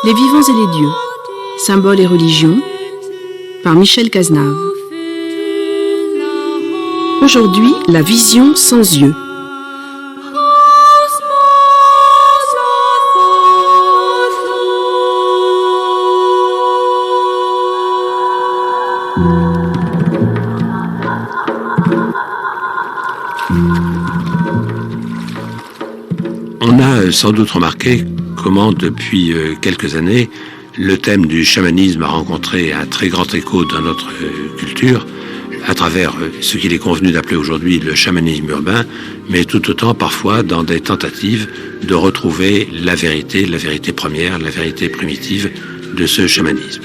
Les vivants et les dieux, symboles et religions, par Michel Cazenave. Aujourd'hui, la vision sans yeux. On a sans doute remarqué comment, depuis quelques années, le thème du chamanisme a rencontré un très grand écho dans notre culture, à travers ce qu'il est convenu d'appeler aujourd'hui le chamanisme urbain, mais tout autant parfois dans des tentatives de retrouver la vérité première, la vérité primitive de ce chamanisme.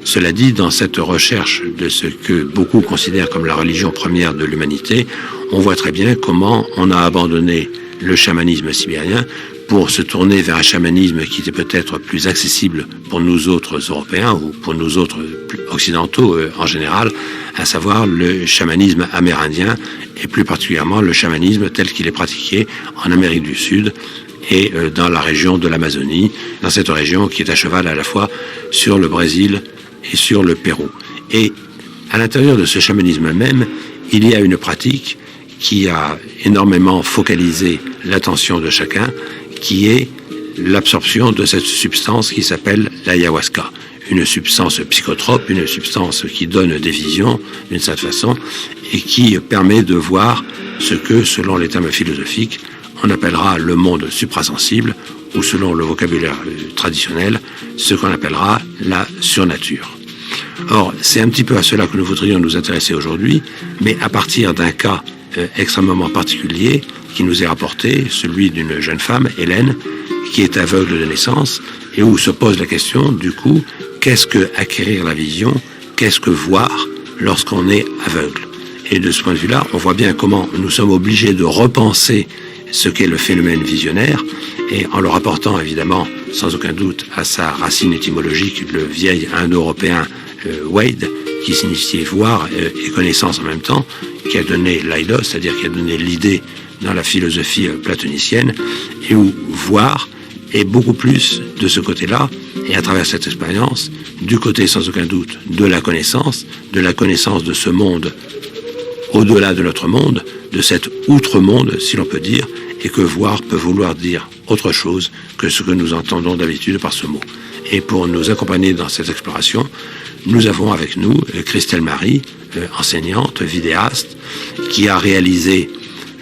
Cela dit, dans cette recherche de ce que beaucoup considèrent comme la religion première de l'humanité, on voit très bien comment on a abandonné le chamanisme sibérien pour se tourner vers un chamanisme qui était peut-être plus accessible pour nous autres Européens ou pour nous autres occidentaux en général, à savoir le chamanisme amérindien et plus particulièrement le chamanisme tel qu'il est pratiqué en Amérique du Sud et dans la région de l'Amazonie, dans cette région qui est à cheval à la fois sur le Brésil et sur le Pérou. Et à l'intérieur de ce chamanisme même, il y a une pratique qui a énormément focalisé l'attention de chacun, qui est l'absorption de cette substance qui s'appelle l'ayahuasca. Une substance psychotrope, une substance qui donne des visions d'une certaine façon et qui permet de voir ce que, selon les termes philosophiques, on appellera le monde suprasensible ou, selon le vocabulaire traditionnel, ce qu'on appellera la surnature. Or, c'est un petit peu à cela que nous voudrions nous intéresser aujourd'hui, mais à partir d'un cas extrêmement particulier qui nous est rapporté, celui d'une jeune femme, Hélène, qui est aveugle de naissance et où se pose la question, du coup, qu'est-ce que acquérir la vision, qu'est-ce que voir lorsqu'on est aveugle? Et de ce point de vue-là, on voit bien comment nous sommes obligés de repenser ce qu'est le phénomène visionnaire, et en le rapportant évidemment, sans aucun doute, à sa racine étymologique, le vieil indo-européen Wade, qui signifiait voir et connaissance en même temps, qui a donné l'aidos, c'est-à-dire qui a donné l'idée dans la philosophie platonicienne, et où voir est beaucoup plus de ce côté-là, et à travers cette expérience, du côté sans aucun doute de la connaissance de ce monde au-delà de notre monde, de cet outre-monde, si l'on peut dire, et que voir peut vouloir dire autre chose que ce que nous entendons d'habitude par ce mot. Et pour nous accompagner dans cette exploration, nous avons avec nous Christelle Marie, enseignante, vidéaste, qui a réalisé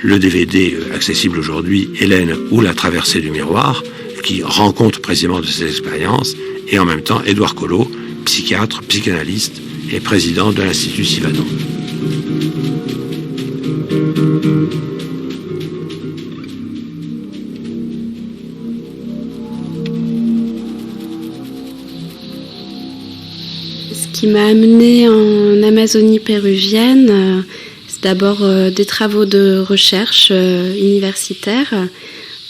le DVD accessible aujourd'hui, Hélène ou la traversée du miroir, qui rend compte précisément de ces expériences, et en même temps Édouard Collot, psychiatre, psychanalyste et président de l'Institut Cyrano. Ce qui m'a amenée en Amazonie péruvienne, c'est d'abord des travaux de recherche universitaires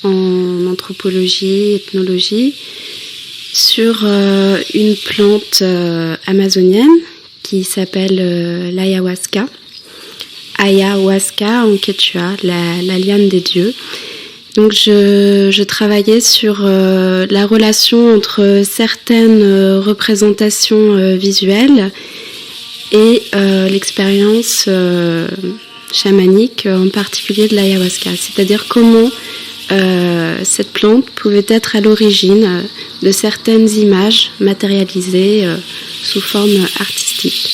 en anthropologie, ethnologie, sur une plante amazonienne qui s'appelle l'ayahuasca. Ayahuasca en quechua, la liane des dieux. Donc je travaillais sur la relation entre certaines représentations visuelles et l'expérience chamanique, en particulier de l'ayahuasca. C'est-à-dire comment cette plante pouvait être à l'origine de certaines images matérialisées sous forme artistique.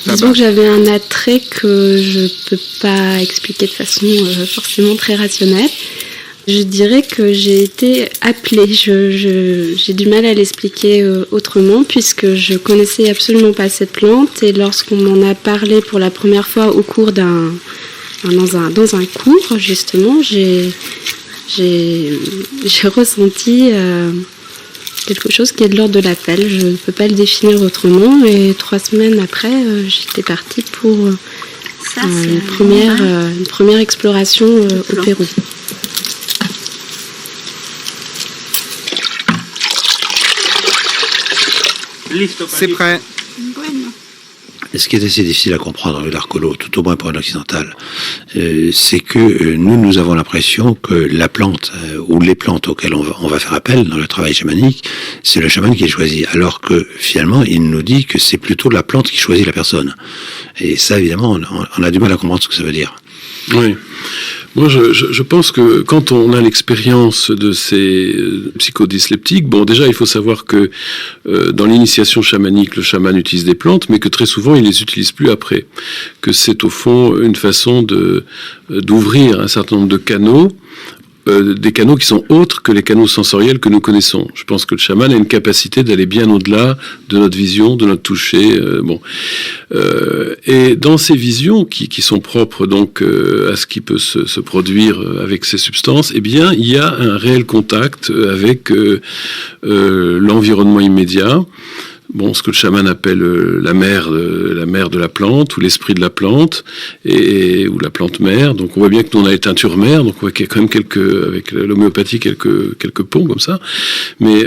Disons que j'avais un attrait que je ne peux pas expliquer de façon forcément très rationnelle. Je dirais que j'ai été appelée. J'ai du mal à l'expliquer autrement puisque je connaissais absolument pas cette plante et lorsqu'on m'en a parlé pour la première fois au cours d'un dans un cours, justement, j'ai ressenti quelque chose qui est de l'ordre de l'appel. Je ne peux pas le définir autrement. Et 3 semaines après, j'étais partie pour une première exploration au Pérou. C'est prêt. Et ce qui est assez difficile à comprendre avec l'archéolo, tout au moins pour un occidental, c'est que nous avons l'impression que la plante ou les plantes auxquelles on va faire appel dans le travail chamanique, c'est le chaman qui est choisi, alors que finalement il nous dit que c'est plutôt la plante qui choisit la personne. Et ça, évidemment, on a du mal à comprendre ce que ça veut dire. Oui. Moi, je pense que quand on a l'expérience de ces psychodysleptiques, bon, déjà, il faut savoir que dans l'initiation chamanique, le chaman utilise des plantes, mais que très souvent, il les utilise plus après. Que c'est au fond une façon d'ouvrir un certain nombre de canaux, des canaux qui sont autres que les canaux sensoriels que nous connaissons. Je pense que le chaman a une capacité d'aller bien au-delà de notre vision, de notre toucher. Et dans ces visions qui sont propres donc à ce qui peut se produire avec ces substances, eh bien, il y a un réel contact avec l'environnement immédiat. Bon, ce que le chaman appelle la mère de la plante, ou l'esprit de la plante, ou la plante mère. Donc on voit bien que nous on a les teintures mères, donc on voit qu'il y a quand même avec l'homéopathie, quelques ponts comme ça. Mais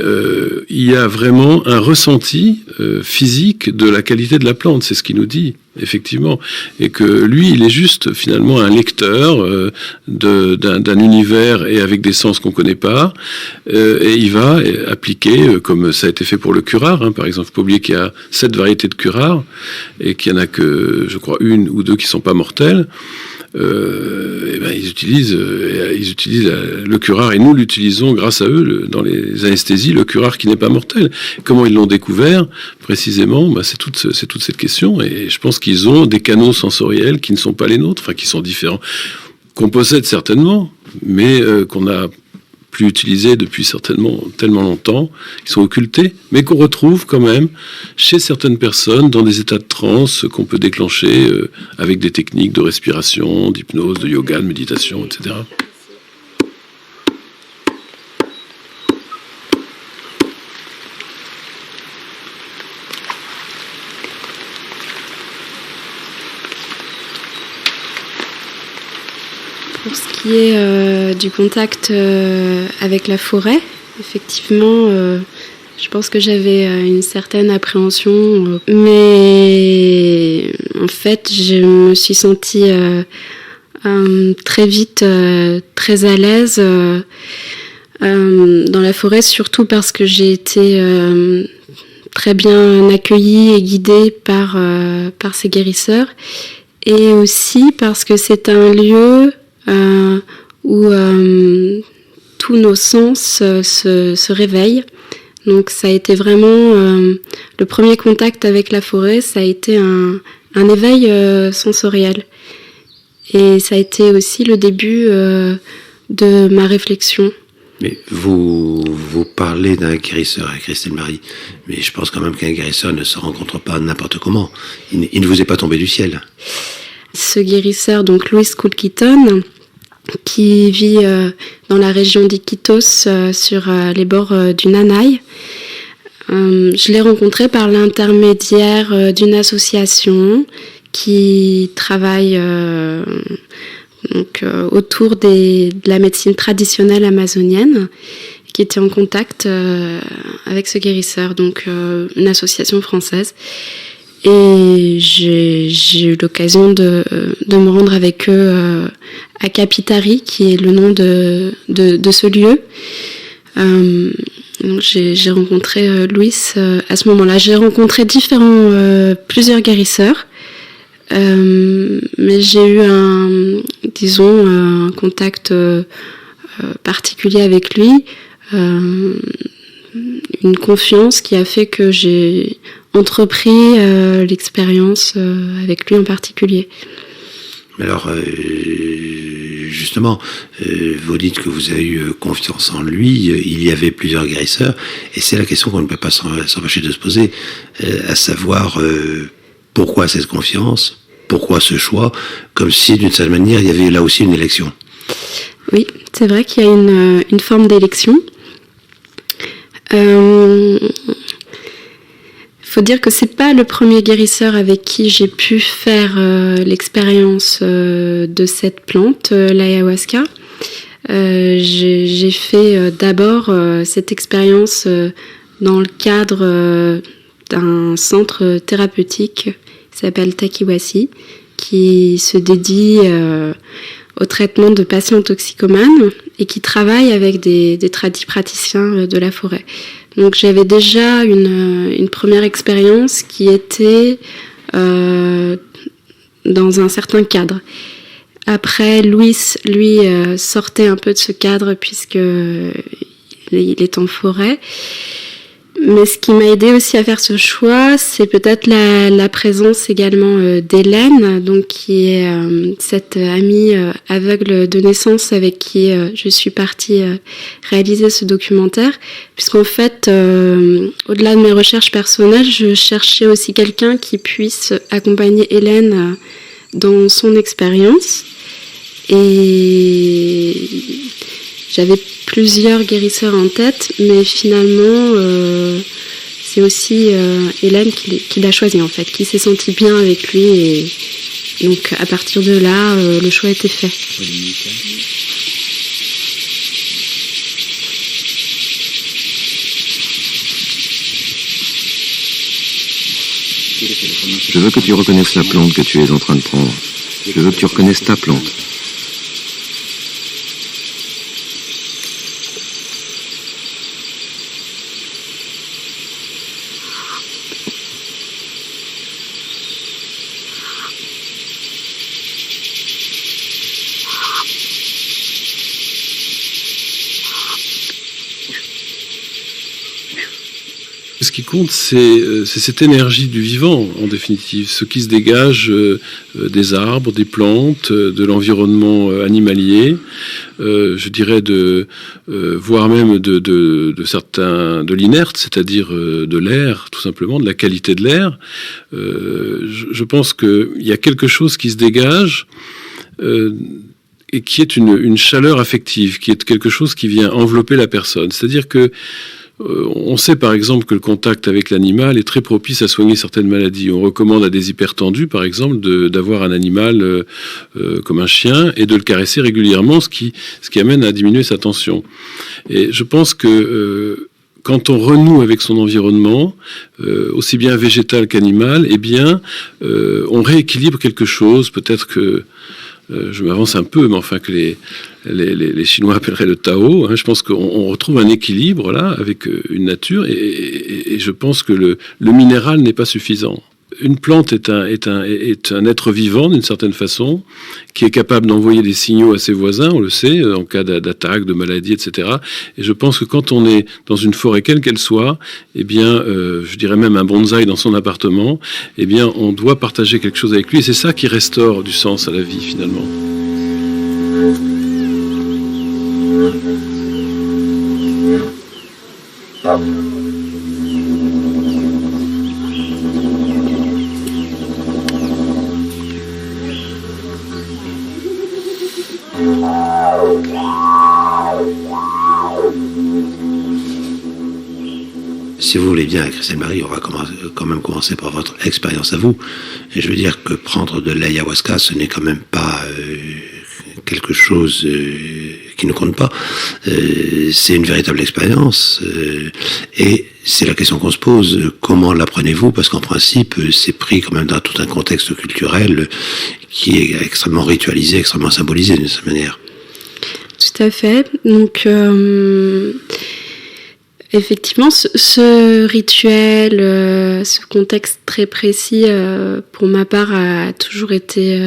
il y a vraiment un ressenti physique de la qualité de la plante, c'est ce qu'il nous dit, effectivement. Et que lui, il est juste finalement un lecteur d'un univers et avec des sens qu'on connaît pas. Et il va appliquer, comme ça a été fait pour le curare, par exemple. Il faut pas oublier qu'il y a 7 variétés de curare et qu'il y en a que, je crois, 1 ou 2 qui sont pas mortelles. Ils utilisent le curare, et nous l'utilisons grâce à eux dans les anesthésies, le curare qui n'est pas mortel. Comment ils l'ont découvert précisément? C'est toute cette question, et je pense qu'ils ont des canaux sensoriels qui ne sont pas les nôtres, enfin qui sont différents, qu'on possède certainement, mais qu'on a plus utilisés depuis certainement tellement longtemps, ils sont occultés, mais qu'on retrouve quand même chez certaines personnes dans des états de transe qu'on peut déclencher avec des techniques de respiration, d'hypnose, de yoga, de méditation, etc. Pour ce qui est du contact avec la forêt, effectivement, je pense que j'avais une certaine appréhension, mais en fait, je me suis sentie très vite très à l'aise dans la forêt, surtout parce que j'ai été très bien accueillie et guidée par ces guérisseurs, et aussi parce que c'est un lieu où tous nos sens se réveillent. Donc ça a été vraiment le premier contact avec la forêt, ça a été un éveil sensoriel. Et ça a été aussi le début de ma réflexion. Mais vous parlez d'un guérisseur, Christelle Marie, mais je pense quand même qu'un guérisseur ne se rencontre pas n'importe comment. Il ne vous est pas tombé du ciel. Ce guérisseur, donc Luis Culquitón, qui vit dans la région d'Iquitos, sur les bords du Nanay. Je l'ai rencontré par l'intermédiaire d'une association qui travaille autour de la médecine traditionnelle amazonienne, qui était en contact avec ce guérisseur, donc une association française. Et j'ai eu l'occasion de me rendre avec eux à Capitari, qui est le nom de ce lieu. Donc j'ai rencontré Luis à ce moment-là. J'ai rencontré plusieurs guérisseurs, mais j'ai eu un contact particulier avec lui, une confiance qui a fait que j'ai entrepris l'expérience avec lui en particulier. Alors, justement, vous dites que vous avez eu confiance en lui, il y avait plusieurs guérisseurs, et c'est la question qu'on ne peut pas s'empêcher de se poser, à savoir pourquoi cette confiance, pourquoi ce choix? Comme si, d'une certaine manière, il y avait là aussi une élection. Oui, c'est vrai qu'il y a une forme d'élection. Faut dire que c'est pas le premier guérisseur avec qui j'ai pu faire l'expérience de cette plante, l'ayahuasca. J'ai fait d'abord cette expérience dans le cadre d'un centre thérapeutique qui s'appelle Takiwasi, qui se dédie au traitement de patients toxicomanes et qui travaille avec des praticiens de la forêt. Donc j'avais déjà une première expérience qui était dans un certain cadre. Après, Luis, lui, sortait un peu de ce cadre puisque il est en forêt. Mais ce qui m'a aidé aussi à faire ce choix, c'est peut-être la présence également d'Hélène, donc qui est cette amie aveugle de naissance avec qui je suis partie réaliser ce documentaire, puisqu'en fait, au-delà de mes recherches personnelles, je cherchais aussi quelqu'un qui puisse accompagner Hélène dans son expérience. Et j'avais plusieurs guérisseurs en tête, mais finalement, c'est aussi Hélène qui l'a choisi en fait, qui s'est sentie bien avec lui, et donc à partir de là, le choix a été fait. Je veux que tu reconnaisses la plante que tu es en train de prendre. Je veux que tu reconnaisses ta plante. Ce qui compte, c'est cette énergie du vivant, en définitive, ce qui se dégage des arbres, des plantes, de l'environnement animalier, je dirais voire même de l'inerte, c'est-à-dire de l'air, tout simplement, de la qualité de l'air. Je pense qu'il y a quelque chose qui se dégage et qui est une chaleur affective, qui est quelque chose qui vient envelopper la personne. C'est-à-dire que on sait par exemple que le contact avec l'animal est très propice à soigner certaines maladies. On recommande à des hypertendus par exemple d'avoir un animal comme un chien et de le caresser régulièrement, ce qui amène à diminuer sa tension. Et je pense que quand on renoue avec son environnement, aussi bien végétal qu'animal, eh bien on rééquilibre quelque chose. Peut-être que je m'avance un peu, mais enfin que les Chinois appelleraient le Tao. Je pense qu'on retrouve un équilibre là avec une nature, et je pense que le minéral n'est pas suffisant. Une plante est un être vivant d'une certaine façon, qui est capable d'envoyer des signaux à ses voisins, on le sait, en cas d'attaque, de maladie, etc. Et je pense que quand on est dans une forêt, quelle qu'elle soit, eh bien, je dirais même un bonsaï dans son appartement, eh bien, on doit partager quelque chose avec lui, et c'est ça qui restaure du sens à la vie, finalement. Si vous voulez bien, Christelle Marie, on va quand même commencer par votre expérience à vous. Et je veux dire que prendre de l'ayahuasca, ce n'est quand même pas quelque chose qui ne compte pas. C'est une véritable expérience. Et c'est la question qu'on se pose. Comment l'apprenez-vous? Parce qu'en principe, c'est pris quand même dans tout un contexte culturel qui est extrêmement ritualisé, extrêmement symbolisé d'une certaine manière. Tout à fait. Donc, effectivement, ce rituel, ce contexte très précis, pour ma part, a toujours été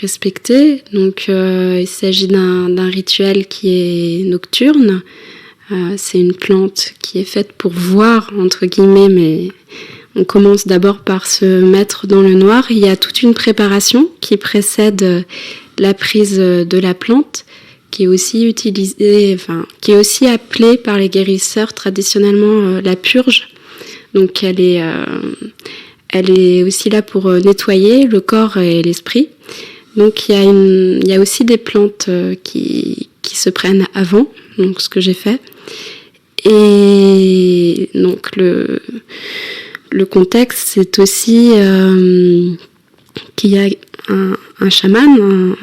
respecté. Donc, il s'agit d'un rituel qui est nocturne. C'est une plante qui est faite pour voir, entre guillemets, mais on commence d'abord par se mettre dans le noir. Il y a toute une préparation qui précède la prise de la plante, qui est aussi utilisée, qui est aussi appelée par les guérisseurs traditionnellement la purge. Donc elle elle est aussi là pour nettoyer le corps et l'esprit. Donc il y a aussi des plantes qui se prennent avant, donc ce que j'ai fait. Et donc le contexte, c'est aussi qu'il y a un chaman,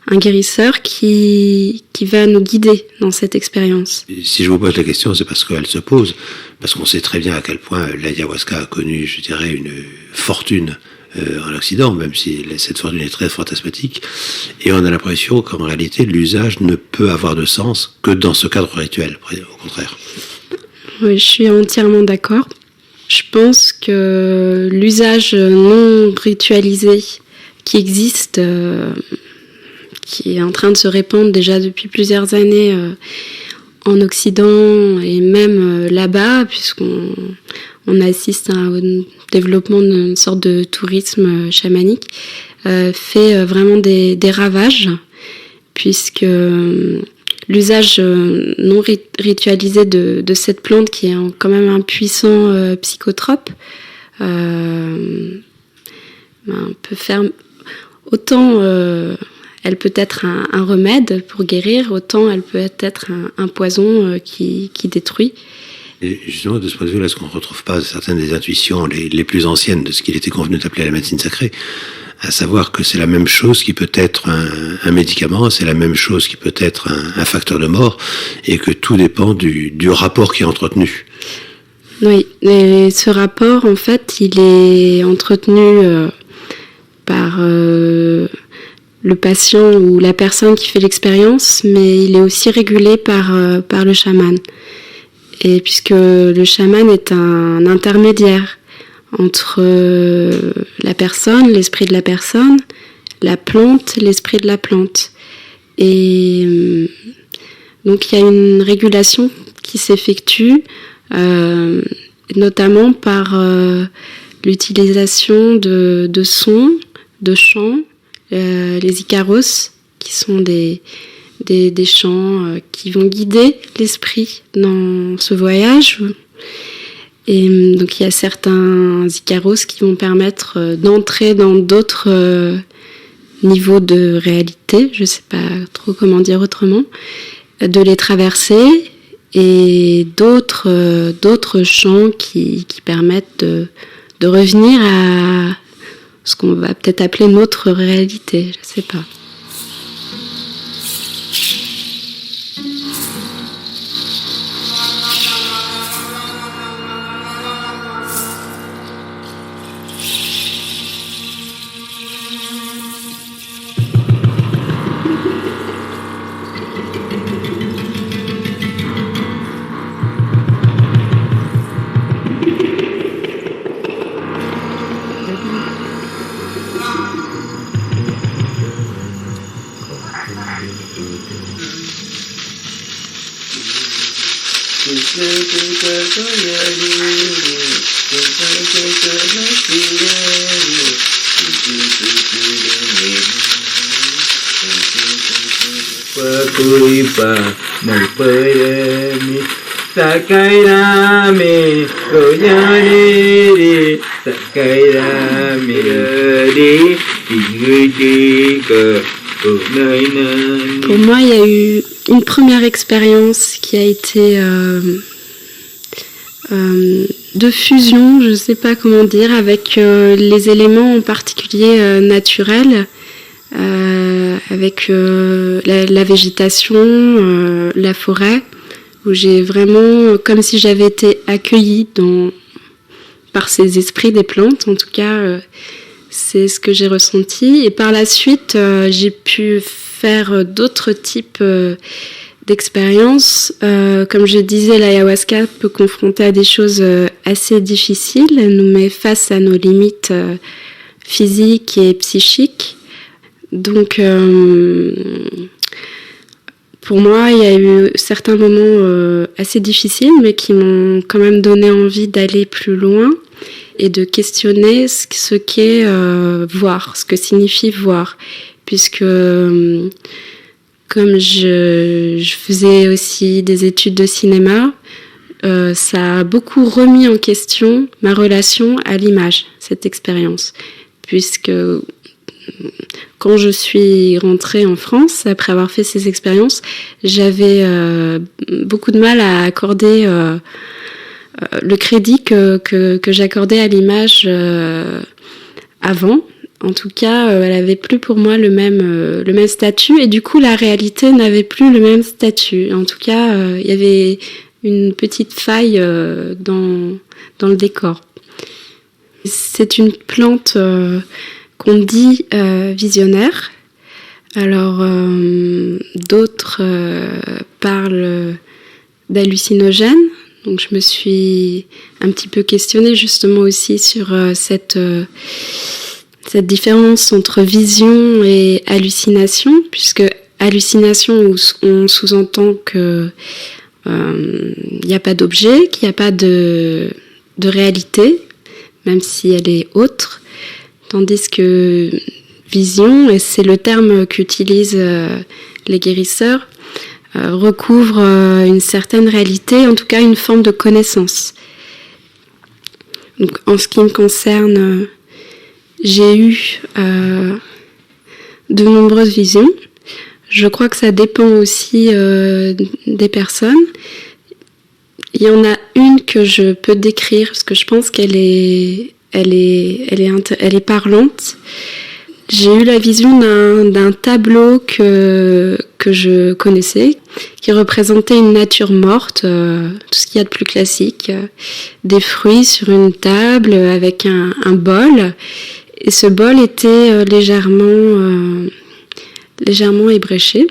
un guérisseur qui va nous guider dans cette expérience. Si je vous pose la question, c'est parce qu'elle se pose, parce qu'on sait très bien à quel point l'ayahuasca a connu, je dirais, une fortune en Occident, même si cette fortune est très fantasmatique, et on a l'impression qu'en réalité, l'usage ne peut avoir de sens que dans ce cadre rituel, au contraire. Oui, je suis entièrement d'accord. Je pense que l'usage non ritualisé qui existe, qui est en train de se répandre déjà depuis plusieurs années en Occident et même là-bas, puisqu'on assiste au développement d'une sorte de tourisme chamanique, fait vraiment des ravages, puisque l'usage non ritualisé de cette plante, qui est quand même un puissant psychotrope, peut faire autant... elle peut être un remède pour guérir, autant elle peut être un poison qui détruit. Et justement, de ce point de vue-là, est-ce qu'on ne retrouve pas certaines des intuitions les plus anciennes de ce qu'il était convenu d'appeler la médecine sacrée, à savoir que c'est la même chose qui peut être un médicament, c'est la même chose qui peut être un facteur de mort, et que tout dépend du rapport qui est entretenu. Oui, et ce rapport, en fait, il est entretenu par le patient ou la personne qui fait l'expérience, mais il est aussi régulé par le chaman. Et puisque le chaman est un intermédiaire entre la personne, l'esprit de la personne, la plante, l'esprit de la plante. Et donc il y a une régulation qui s'effectue, notamment par l'utilisation de sons, de chants, les Icaros, qui sont des chants qui vont guider l'esprit dans ce voyage. Et donc il y a certains Icaros qui vont permettre d'entrer dans d'autres niveaux de réalité, je ne sais pas trop comment dire autrement, de les traverser, et d'autres chants qui permettent de revenir à ce qu'on va peut-être appeler notre réalité, je ne sais pas. Pour moi, il y a eu une première expérience qui a été de fusion, je ne sais pas comment dire, avec les éléments en particulier naturels, avec la végétation, la forêt, où j'ai vraiment, comme si j'avais été accueillie par ces esprits des plantes, en tout cas, c'est ce que j'ai ressenti. Et par la suite, j'ai pu faire d'autres types d'expériences. Comme je disais, l'ayahuasca peut confronter à des choses assez difficiles. Elle nous met face à nos limites physiques et psychiques. Donc, pour moi, il y a eu certains moments assez difficiles, mais qui m'ont quand même donné envie d'aller plus loin et de questionner ce qu'est voir, ce que signifie voir. Puisque, comme je faisais aussi des études de cinéma, ça a beaucoup remis en question ma relation à l'image, cette expérience. Puisque quand je suis rentrée en France, après avoir fait ces expériences, j'avais beaucoup de mal à accorder le crédit que j'accordais à l'image avant. En tout cas, elle avait plus pour moi le même statut, et du coup, la réalité n'avait plus le même statut. En tout cas, il y avait une petite faille dans le décor. C'est une plante qu'on dit visionnaire. Alors, d'autres parlent d'hallucinogène. Donc, je me suis un petit peu questionnée justement aussi sur cette différence entre vision et hallucination, puisque hallucination, on sous-entend que il n'y a pas d'objet, qu'il n'y a pas de réalité, même si elle est autre, tandis que vision, et c'est le terme qu'utilisent les guérisseurs, recouvre une certaine réalité, en tout cas une forme de connaissance. Donc, en ce qui me concerne, j'ai eu de nombreuses visions. Je crois que ça dépend aussi des personnes. Il y en a une que je peux décrire parce que je pense qu'elle est parlante. J'ai eu la vision d'un tableau que je connaissais, qui représentait une nature morte, tout ce qu'il y a de plus classique, des fruits sur une table avec un bol. Et ce bol était légèrement ébréché.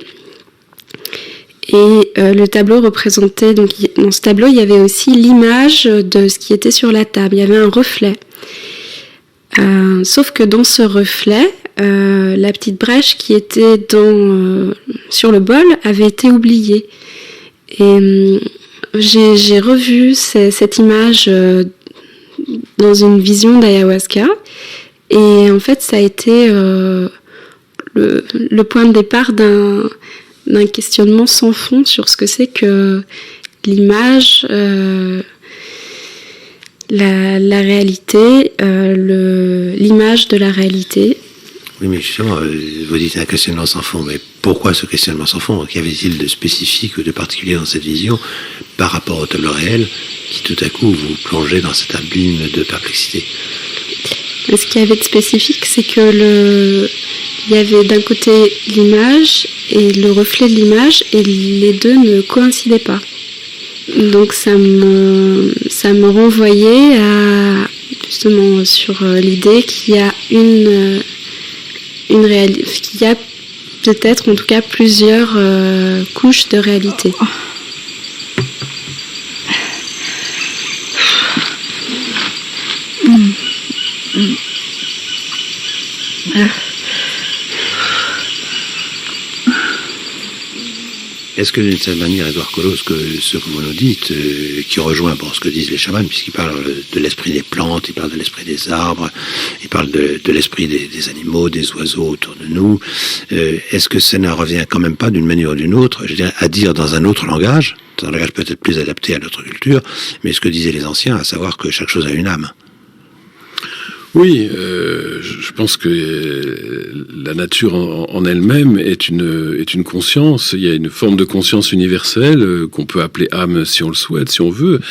Et le tableau représentait, donc dans ce tableau, il y avait aussi l'image de ce qui était sur la table. Il y avait un reflet. Sauf que dans ce reflet, la petite brèche qui était sur le bol avait été oubliée. Et j'ai revu cette image dans une vision d'ayahuasca. Et en fait, ça a été le point de départ d'un questionnement sans fond sur ce que c'est que l'image, la réalité, l'image de la réalité. Oui, mais justement, vous dites un questionnement sans fond, mais pourquoi ce questionnement sans fond? Qu'y avait-il de spécifique ou de particulier dans cette vision par rapport au tableau réel qui tout à coup vous plongeait dans cet abîme de perplexité? Ce qu'il y avait de spécifique, c'est que il y avait d'un côté l'image et le reflet de l'image, et les deux ne coïncidaient pas. Donc ça me renvoyait justement sur l'idée qu'il y a une réalité, qu'il y a peut-être en tout cas plusieurs couches de réalité. Est-ce que d'une certaine manière, Édouard Collot, ce que vous nous dites, qui rejoint ce que disent les chamans, puisqu'ils parlent de l'esprit des plantes, ils parlent de l'esprit des arbres, ils parlent de l'esprit des animaux, des oiseaux autour de nous, est-ce que ça ne revient quand même pas d'une manière ou d'une autre, je dirais, à dire dans un autre langage, dans un langage peut-être plus adapté à notre culture, mais ce que disaient les anciens, à savoir que chaque chose a une âme? Oui, je pense que la nature en elle-même est une conscience. Il y a une forme de conscience universelle qu'on peut appeler âme si on le souhaite, si on veut.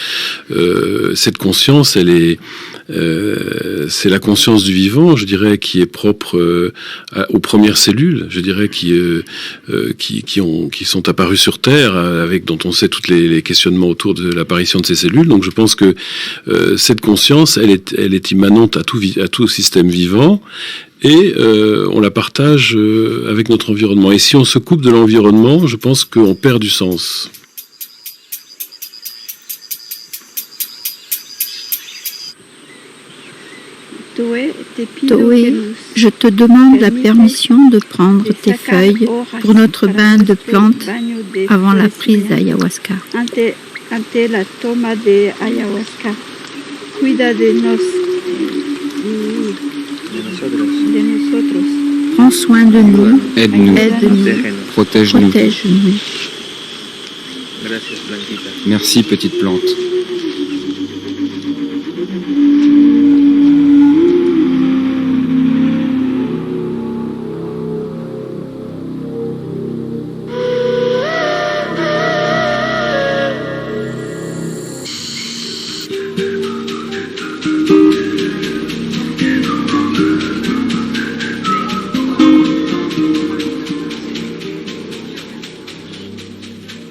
Cette conscience, c'est la conscience du vivant, je dirais, qui est propre aux premières cellules, je dirais, qui sont apparues sur Terre, dont on sait tous les questionnements autour de l'apparition de ces cellules. Donc je pense que cette conscience, elle est immanente à tout système vivant, et on la partage avec notre environnement. Et si on se coupe de l'environnement, je pense qu'on perd du sens. Toé, je te demande la permission de prendre tes feuilles pour notre bain de plantes avant la prise d'ayahuasca. Ante la toma de ayahuasca. Cuida de nosotros. Prends soin de nous, aide-nous, aide-nous, protège-nous. protège-nous. Merci, petite plante.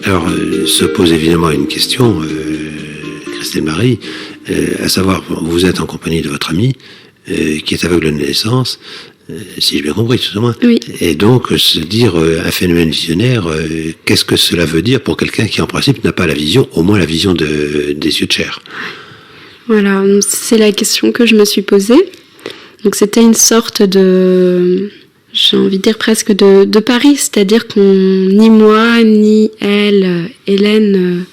Alors, se pose évidemment une question, Christelle Marie, à savoir, vous êtes en compagnie de votre ami qui est aveugle de naissance, si j'ai bien compris, tout au moins. Oui. Et donc, se dire un phénomène visionnaire, qu'est-ce que cela veut dire pour quelqu'un qui, en principe, n'a pas la vision, au moins la vision des yeux de chair? Voilà, c'est la question que je me suis posée. Donc c'était une sorte de, j'ai envie de dire presque de pari, c'est-à-dire ni moi, ni elle, Hélène,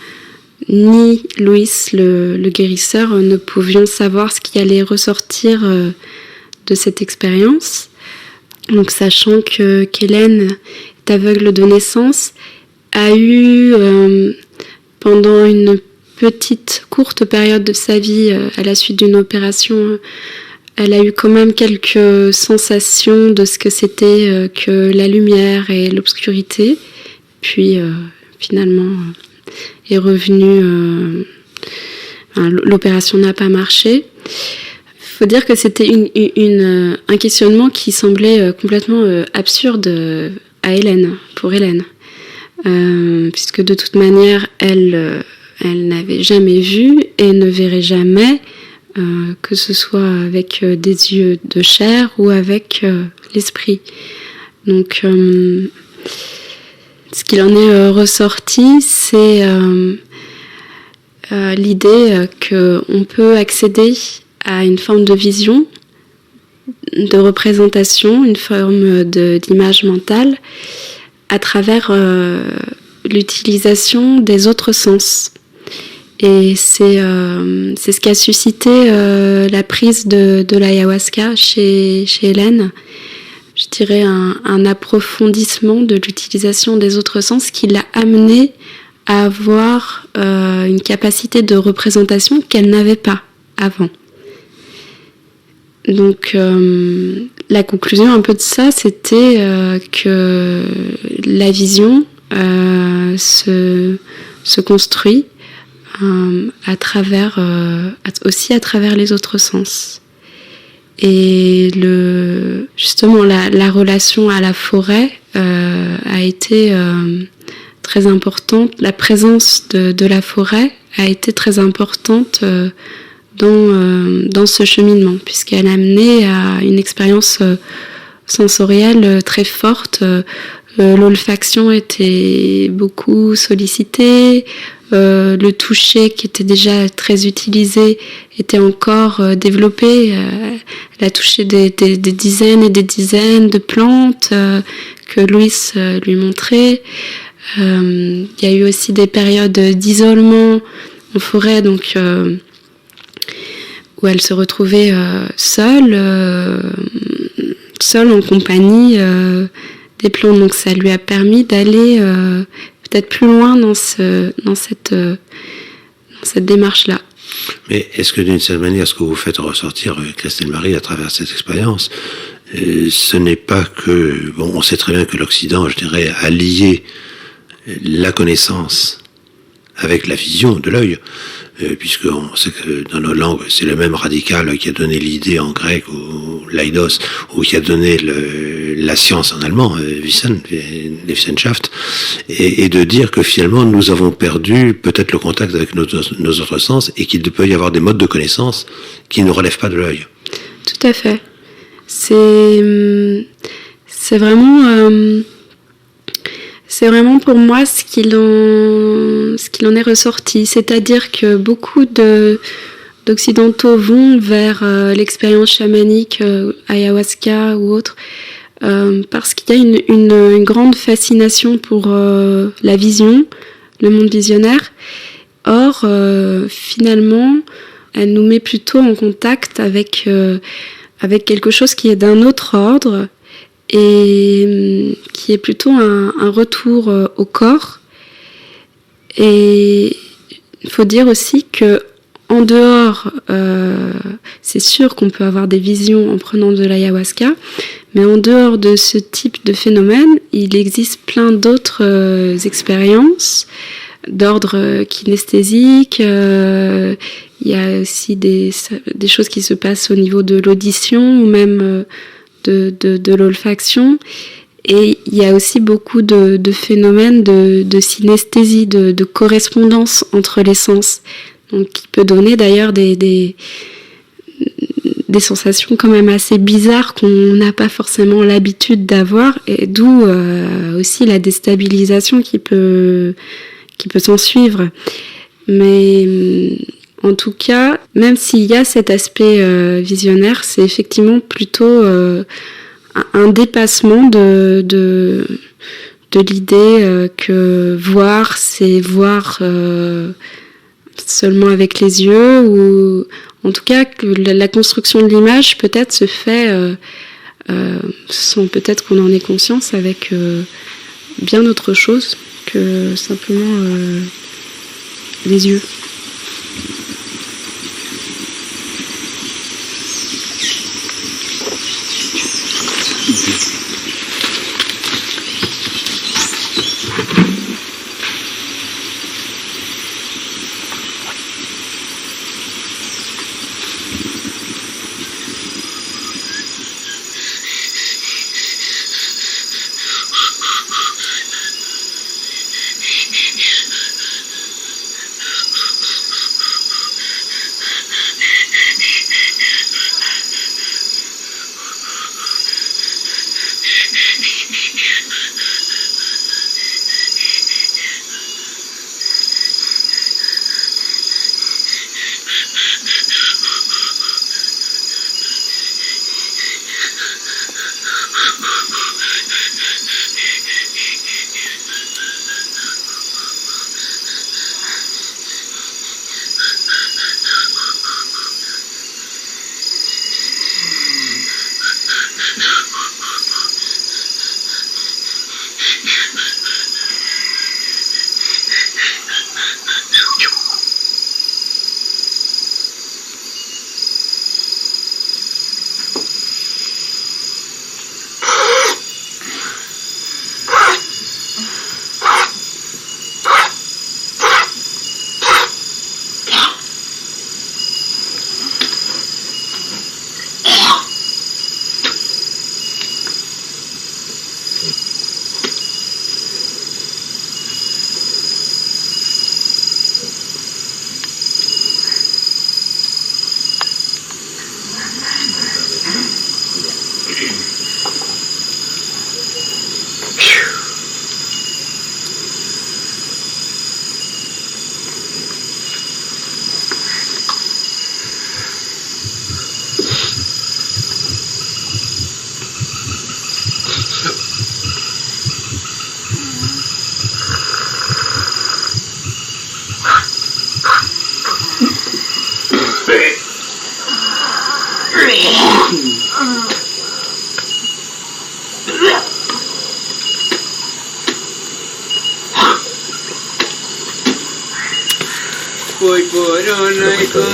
ni Louis, le guérisseur, ne pouvions savoir ce qui allait ressortir de cette expérience. Donc sachant qu'Hélène est aveugle de naissance, a eu pendant une courte période de sa vie, à la suite d'une opération, elle a eu quand même quelques sensations de ce que c'était que la lumière et l'obscurité. Puis finalement est revenue, l'opération n'a pas marché. Il faut dire que c'était un questionnement qui semblait complètement absurde à Hélène, pour Hélène. Puisque de toute manière, elle n'avait jamais vu et ne verrait jamais, que ce soit avec des yeux de chair ou avec l'esprit. Donc, ce qu'il en est ressorti, c'est l'idée qu'on peut accéder à une forme de vision, de représentation, une forme d'image mentale à travers l'utilisation des autres sens. Et c'est ce qui a suscité la prise de l'ayahuasca chez Hélène. Je dirais un approfondissement de l'utilisation des autres sens qui l'a amenée à avoir une capacité de représentation qu'elle n'avait pas avant. Donc la conclusion un peu de ça, c'était que la vision se construit aussi à travers les autres sens. Et justement la relation à la forêt a été très importante. La présence de la forêt a été très importante dans ce cheminement, puisqu'elle a amené à une expérience sensorielle très forte. L'olfaction était beaucoup sollicitée, le toucher qui était déjà très utilisé était encore développé. Elle a touché des dizaines et des dizaines de plantes que Louis lui montrait. Il y a eu aussi des périodes d'isolement en forêt, donc où elle se retrouvait seule en compagnie des plantes. Donc ça lui a permis d'aller peut-être plus loin dans cette démarche-là. Mais est-ce que d'une certaine manière, ce que vous faites ressortir, Christelle Marie, à travers cette expérience, ce n'est pas que... Bon, on sait très bien que l'Occident, je dirais, a lié la connaissance avec la vision de l'œil, puisqu'on sait que dans nos langues, c'est le même radical qui a donné l'idée en grec, ou l'eidos, ou qui a donné la science en allemand, Wissenschaft, et de dire que finalement nous avons perdu peut-être le contact avec nos autres sens, et qu'il peut y avoir des modes de connaissance qui ne relèvent pas de l'œil. Tout à fait. C'est vraiment... C'est vraiment pour moi ce qu'il en est ressorti. C'est-à-dire que beaucoup d'Occidentaux vont vers l'expérience chamanique, ayahuasca ou autre, parce qu'il y a une grande fascination pour la vision, le monde visionnaire. Or, finalement, elle nous met plutôt en contact avec quelque chose qui est d'un autre ordre, et qui est plutôt un retour au corps, Et il faut dire aussi que en dehors, c'est sûr qu'on peut avoir des visions en prenant de l'ayahuasca, mais en dehors de ce type de phénomène, il existe plein d'autres expériences d'ordre kinesthésique. Il y a aussi des choses qui se passent au niveau de l'audition ou même de l'olfaction. Et il y a aussi beaucoup de phénomènes de synesthésie, de correspondance entre les sens. Donc, qui peut donner d'ailleurs des sensations quand même assez bizarres qu'on n'a pas forcément l'habitude d'avoir, et d'où aussi la déstabilisation qui peut s'en suivre. Mais en tout cas, même s'il y a cet aspect visionnaire, c'est effectivement plutôt un dépassement de l'idée que voir, c'est voir seulement avec les yeux, ou en tout cas que la construction de l'image peut-être se fait sans peut-être qu'on en ait conscience, avec bien autre chose que simplement les yeux.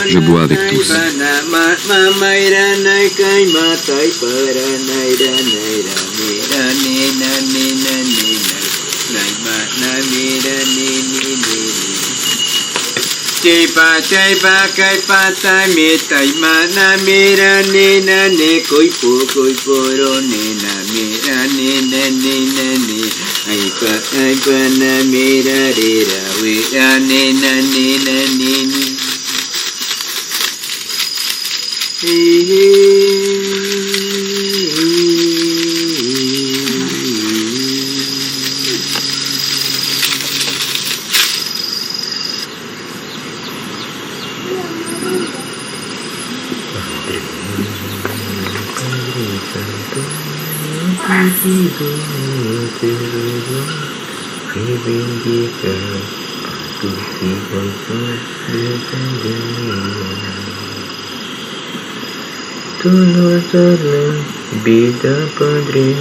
Je bois avec tous. Tú nos das la vida, Padre.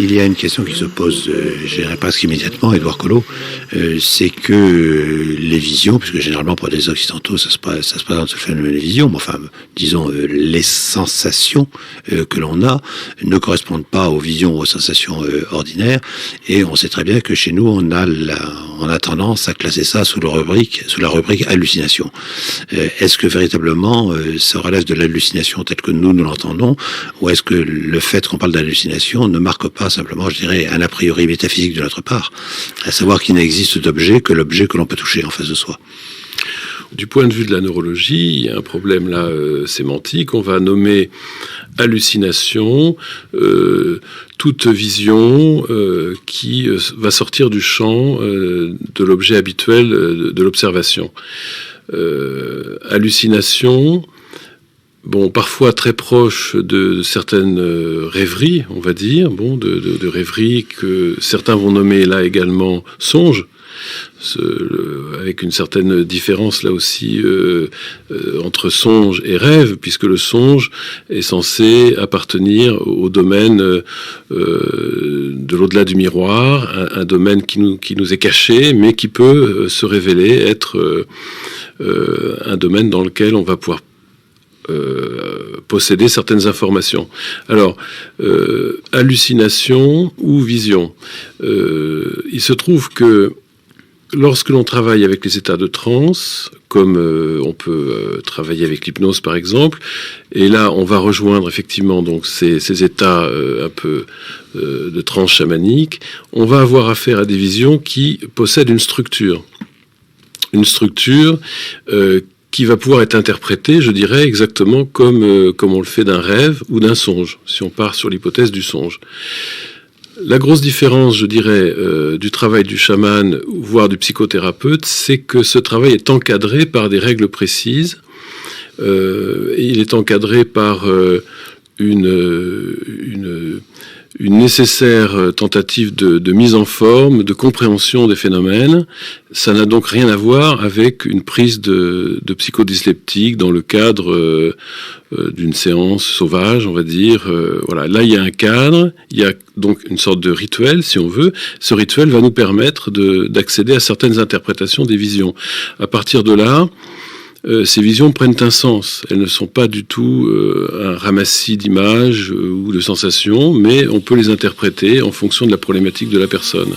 Il y a une question qui se pose, je dirais presque immédiatement, Édouard Collot, c'est que les visions, puisque généralement pour les Occidentaux ça se présente sous le phénomène des visions, mais enfin, disons, les sensations que l'on a ne correspondent pas aux visions ou aux sensations ordinaires, et on sait très bien que chez nous, on a tendance à classer ça sous la rubrique hallucination. Est-ce que véritablement ça relève de l'hallucination telle que nous l'entendons, ou est-ce que le fait qu'on parle d'hallucination ne marque pas simplement, je dirais, un a priori métaphysique de notre part, à savoir qu'il n'existe d'objet que l'objet que l'on peut toucher en face de soi? Du point de vue de la neurologie, il y a un problème là sémantique. On va nommer hallucination toute vision qui va sortir du champ de l'objet habituel de l'observation. Hallucination, bon, parfois très proche de certaines rêveries, on va dire, bon, de rêveries que certains vont nommer là également songes, avec une certaine différence là aussi entre songe et rêve, puisque le songe est censé appartenir au domaine de l'au-delà du miroir, un domaine qui nous est caché, mais qui peut se révéler être un domaine dans lequel on va pouvoir posséder certaines informations. Alors, hallucination ou vision. Il se trouve que lorsque l'on travaille avec les états de transe, comme on peut travailler avec l'hypnose par exemple, et là on va rejoindre effectivement donc ces états un peu de transe chamanique, on va avoir affaire à des visions qui possèdent une structure qui va pouvoir être interprétée, je dirais, exactement comme on le fait d'un rêve ou d'un songe, si on part sur l'hypothèse du songe. La grosse différence, je dirais, du travail du chaman, voire du psychothérapeute, c'est que ce travail est encadré par des règles précises. Il est encadré par une nécessaire tentative de mise en forme, de compréhension des phénomènes. Ça n'a donc rien à voir avec une prise de psychodysleptique dans le cadre d'une séance sauvage, on va dire. Voilà, là il y a un cadre, il y a donc une sorte de rituel, si on veut. Ce rituel va nous permettre d'accéder à certaines interprétations des visions. À partir de là, ces visions prennent un sens. Elles ne sont pas du tout un ramassis d'images ou de sensations, mais on peut les interpréter en fonction de la problématique de la personne.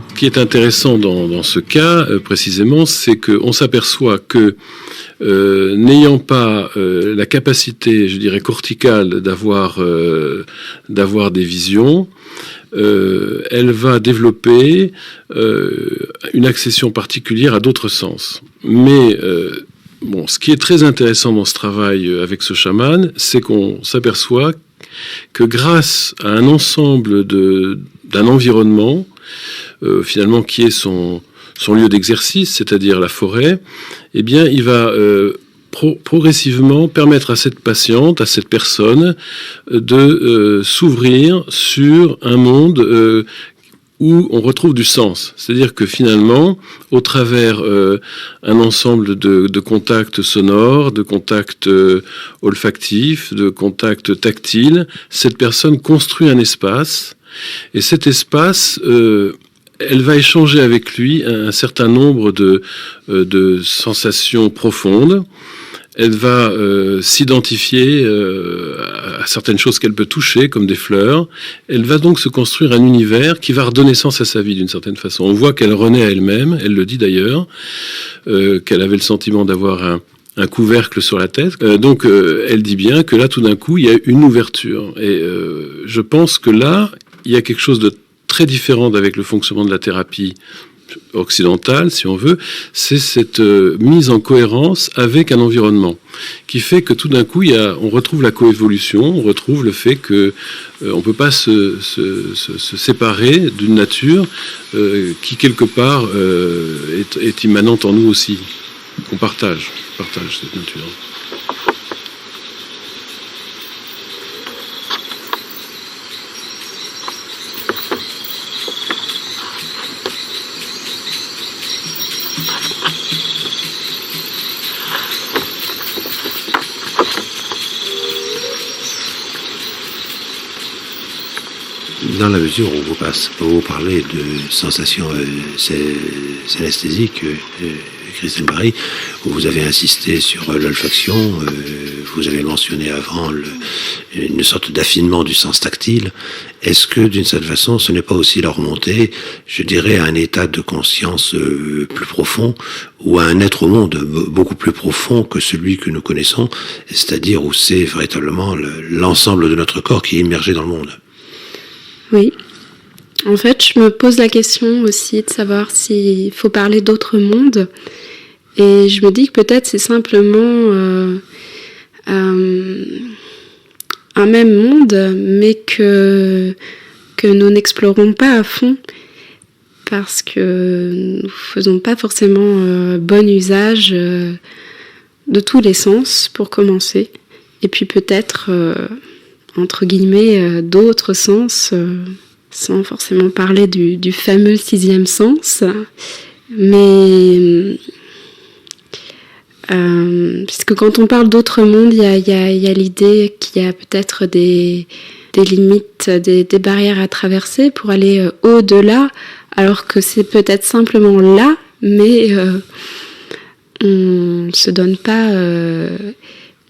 Ce qui est intéressant dans ce cas, précisément, c'est qu'on s'aperçoit que n'ayant pas la capacité, je dirais, corticale d'avoir des visions, elle va développer une accession particulière à d'autres sens. Mais bon, ce qui est très intéressant dans ce travail avec ce chaman, c'est qu'on s'aperçoit que grâce à un ensemble d'un environnement, finalement qui est son lieu d'exercice, c'est-à-dire la forêt, eh bien, il va progressivement permettre à cette patiente, à cette personne, de s'ouvrir sur un monde où on retrouve du sens. C'est-à-dire que finalement, au travers un ensemble de contacts sonores, de contacts olfactifs, de contacts tactiles, cette personne construit un espace, et cet espace elle va échanger avec lui un certain nombre de sensations profondes. Elle va s'identifier à certaines choses qu'elle peut toucher, comme des fleurs. Elle va donc se construire un univers qui va redonner sens à sa vie d'une certaine façon. On voit qu'elle renaît à elle-même, elle le dit d'ailleurs, qu'elle avait le sentiment d'avoir un couvercle sur la tête. Donc elle dit bien que là, tout d'un coup, il y a une ouverture. Et je pense que là, il y a quelque chose de très différent avec le fonctionnement de la thérapie occidentale, si on veut, c'est cette mise en cohérence avec un environnement qui fait que tout d'un coup, on retrouve la coévolution, on retrouve le fait que on peut pas se séparer d'une nature qui quelque part est immanente en nous aussi, qu'on partage cette nature. Dans la mesure où vous parlez de sensations synesthésiques, Christelle Barry, où vous avez insisté sur l'olfaction, vous avez mentionné avant une sorte d'affinement du sens tactile. Est-ce que, d'une certaine façon, ce n'est pas aussi la remontée, je dirais, à un état de conscience plus profond, ou à un être au monde beaucoup plus profond que celui que nous connaissons, c'est-à-dire où c'est véritablement l'ensemble de notre corps qui est immergé dans le monde? Oui. En fait, je me pose la question aussi de savoir s'il faut parler d'autres mondes. Et je me dis que peut-être c'est simplement un même monde, mais que nous n'explorons pas à fond, parce que nous ne faisons pas forcément bon usage de tous les sens, pour commencer. Et puis peut-être, entre guillemets, d'autres sens, sans forcément parler du fameux 6e sens. Mais puisque quand on parle d'autres mondes, il y a l'idée qu'il y a peut-être des limites, des barrières à traverser pour aller au-delà, alors que c'est peut-être simplement là, mais on ne se donne pas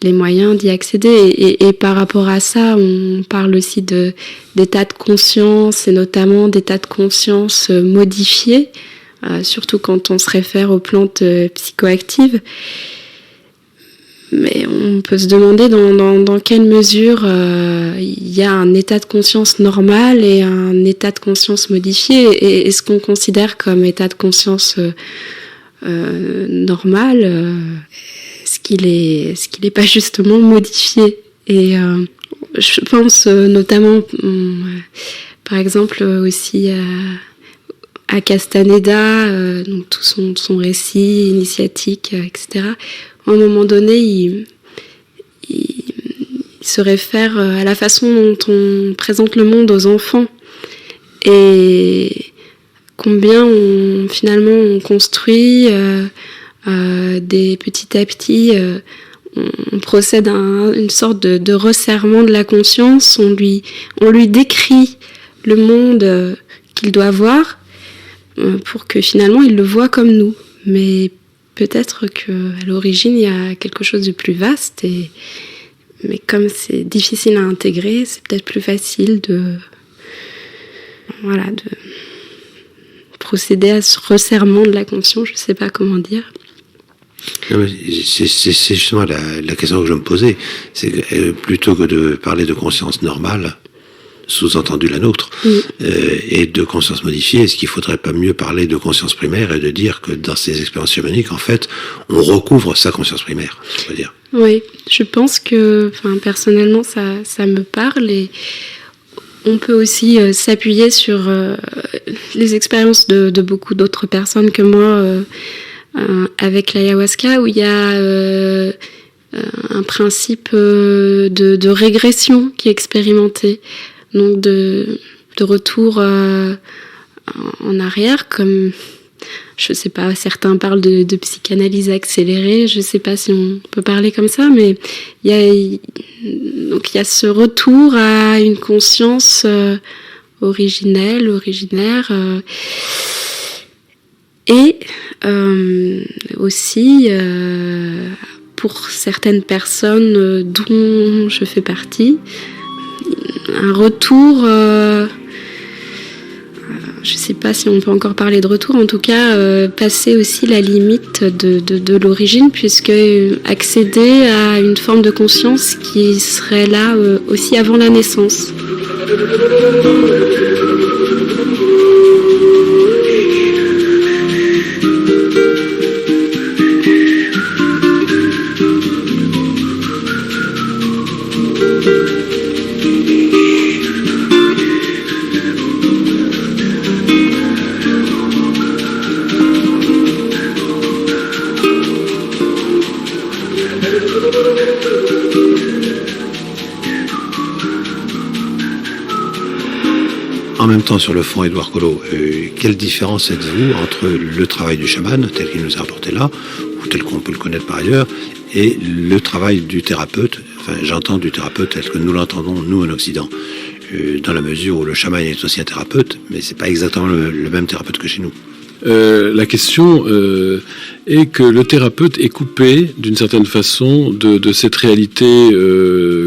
les moyens d'y accéder. Et par rapport à ça, on parle aussi d'états de conscience, et notamment d'états de conscience modifiés, surtout quand on se réfère aux plantes psychoactives. Mais on peut se demander dans quelle mesure il y a un état de conscience normal et un état de conscience modifié. Et est-ce qu'on considère comme état de conscience normal est-ce qu'il est pas justement modifié? Et je pense notamment, par exemple, aussi à Castaneda, donc tout son récit initiatique, etc. À un moment donné, il se réfère à la façon dont on présente le monde aux enfants et combien finalement on construit petit à petit, on procède à une sorte de resserrement de la conscience. On lui décrit le monde qu'il doit voir pour que finalement il le voit comme nous. Mais peut-être qu'à l'origine, il y a quelque chose de plus vaste. Mais comme c'est difficile à intégrer, c'est peut-être plus facile de procéder à ce resserrement de la conscience. Je ne sais pas comment dire. C'est justement la question que je me posais. C'est que, plutôt que de parler de conscience normale, sous-entendu la nôtre, et de conscience modifiée, est-ce qu'il ne faudrait pas mieux parler de conscience primaire et de dire que dans ces expériences chamaniques, en fait, on recouvre sa conscience primaire, je veux dire. Oui, je pense que, personnellement, ça me parle, et on peut aussi s'appuyer sur les expériences de beaucoup d'autres personnes que moi, avec l'ayahuasca, où il y a un principe de régression qui est expérimenté, donc de retour en arrière, comme, je sais pas, certains parlent de psychanalyse accélérée, je sais pas si on peut parler comme ça, mais il y a ce retour à une conscience originelle, originaire, et aussi pour certaines personnes dont je fais partie, un retour, je ne sais pas si on peut encore parler de retour, en tout cas passer aussi la limite de l'origine, puisque accéder à une forme de conscience qui serait là aussi avant la naissance. en même temps sur le fond, Édouard Collot, quelle différence êtes-vous entre le travail du chaman, tel qu'il nous a apporté là, ou tel qu'on peut le connaître par ailleurs, et le travail du thérapeute, enfin j'entends du thérapeute tel que nous l'entendons, nous en Occident, dans la mesure où le chaman est aussi un thérapeute, mais c'est pas exactement le même thérapeute que chez nous. La question est que le thérapeute est coupé d'une certaine façon de cette réalité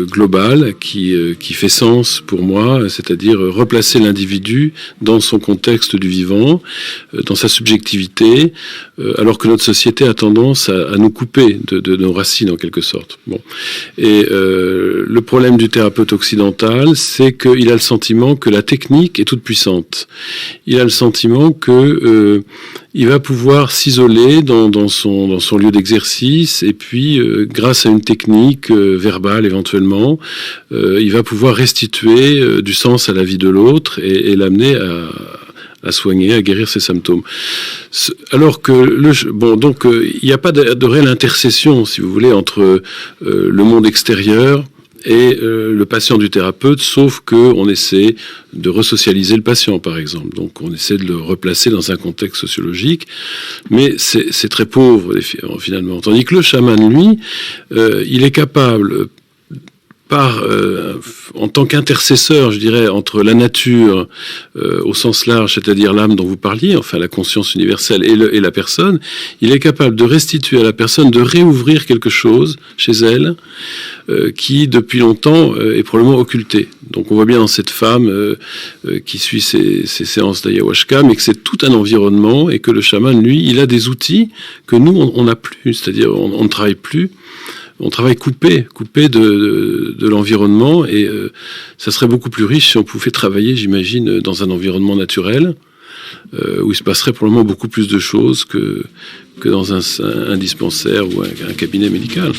globale qui fait sens pour moi, c'est-à-dire replacer l'individu dans son contexte du vivant, dans sa subjectivité, alors que notre société a tendance à nous couper de nos racines en quelque sorte. Bon. Et le problème du thérapeute occidental, c'est qu'il a le sentiment que la technique est toute puissante. Il a le sentiment que il va pouvoir s'isoler dans son lieu d'exercice et puis, grâce à une technique verbale éventuellement, il va pouvoir restituer du sens à la vie de l'autre et l'amener à soigner, à guérir ses symptômes. Alors que il n'y a pas de réelle intercession, si vous voulez, entre le monde extérieur et le patient du thérapeute, sauf qu'on essaie de resocialiser le patient, par exemple. Donc on essaie de le replacer dans un contexte sociologique, mais c'est très pauvre, finalement. Tandis que le chaman, lui, il est capable, en tant qu'intercesseur, je dirais, entre la nature au sens large, c'est-à-dire l'âme dont vous parliez, enfin la conscience universelle et la personne, il est capable de restituer à la personne, de réouvrir quelque chose chez elle qui, depuis longtemps, est probablement occulté. Donc on voit bien dans cette femme qui suit ces séances d'ayahuasca, mais que c'est tout un environnement et que le chaman, lui, il a des outils que nous, on n'a plus, c'est-à-dire on ne travaille plus. On travaille coupé de l'environnement et ça serait beaucoup plus riche si on pouvait travailler, j'imagine, dans un environnement naturel où il se passerait probablement beaucoup plus de choses que dans un dispensaire ou un cabinet médical.